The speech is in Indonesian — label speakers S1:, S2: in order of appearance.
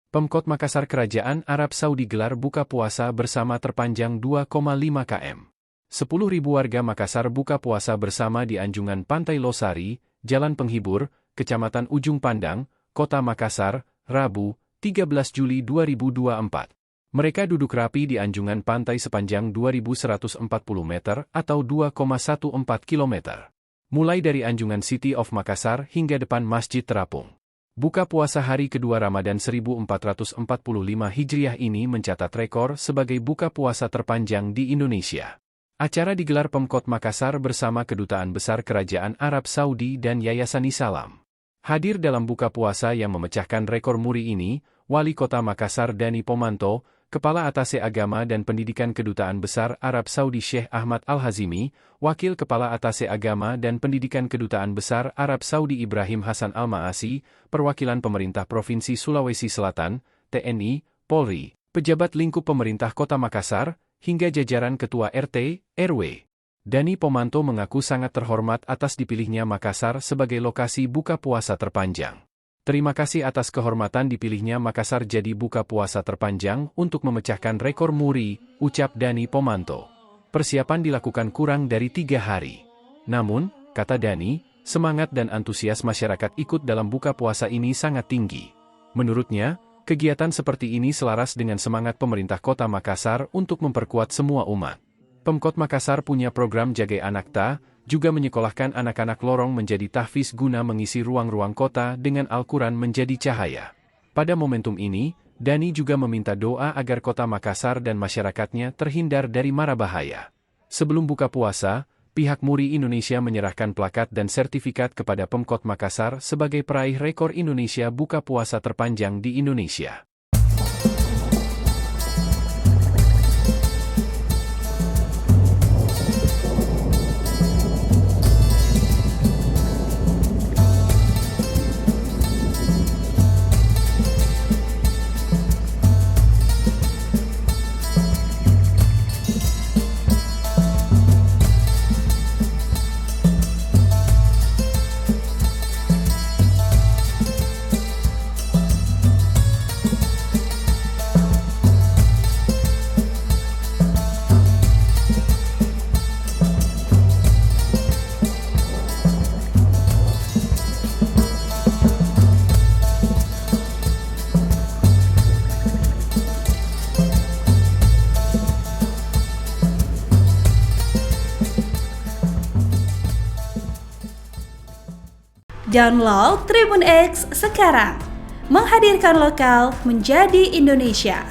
S1: Pemkot Makassar Kerajaan Arab Saudi gelar buka puasa bersama terpanjang 2,5 km. 10.000 warga Makassar buka puasa bersama di Anjungan Pantai Losari, Jalan Penghibur, Kecamatan Ujung Pandang, Kota Makassar, Rabu, 13 Juli 2024. Mereka duduk rapi di anjungan pantai sepanjang 2.140 meter atau 2,14 km. Mulai dari anjungan City of Makassar hingga depan Masjid Terapung. Buka puasa hari kedua Ramadan 1445 Hijriah ini mencatat rekor sebagai buka puasa terpanjang di Indonesia. Acara digelar Pemkot Makassar bersama Kedutaan Besar Kerajaan Arab Saudi dan Yayasan Isalam. Hadir dalam buka puasa yang memecahkan rekor muri ini, Wali Kota Makassar Dani Pomanto, Kepala Atase Agama dan Pendidikan Kedutaan Besar Arab Saudi Syekh Ahmad Al-Hazimi, Wakil Kepala Atase Agama dan Pendidikan Kedutaan Besar Arab Saudi Ibrahim Hasan Al-Ma'asi, perwakilan pemerintah Provinsi Sulawesi Selatan, TNI, Polri, pejabat lingkup pemerintah Kota Makassar, hingga jajaran Ketua RT, RW. Dani Pomanto mengaku sangat terhormat atas dipilihnya Makassar sebagai lokasi buka puasa terpanjang. Terima kasih atas kehormatan dipilihnya Makassar jadi buka puasa terpanjang untuk memecahkan rekor muri, ucap Dani Pomanto. Persiapan dilakukan kurang dari 3 hari. Namun, kata Dani, semangat dan antusias masyarakat ikut dalam buka puasa ini sangat tinggi. Menurutnya, kegiatan seperti ini selaras dengan semangat pemerintah Kota Makassar untuk memperkuat semua umat. Pemkot Makassar punya program Jagai Anakta, juga menyekolahkan anak-anak lorong menjadi tahfiz guna mengisi ruang-ruang kota dengan Al-Quran menjadi cahaya. Pada momentum ini, Dani juga meminta doa agar Kota Makassar dan masyarakatnya terhindar dari mara bahaya. Sebelum buka puasa, pihak Muri Indonesia menyerahkan plakat dan sertifikat kepada Pemkot Makassar sebagai peraih rekor Indonesia buka puasa terpanjang di Indonesia.
S2: Download Tribun X sekarang, menghadirkan lokal menjadi Indonesia.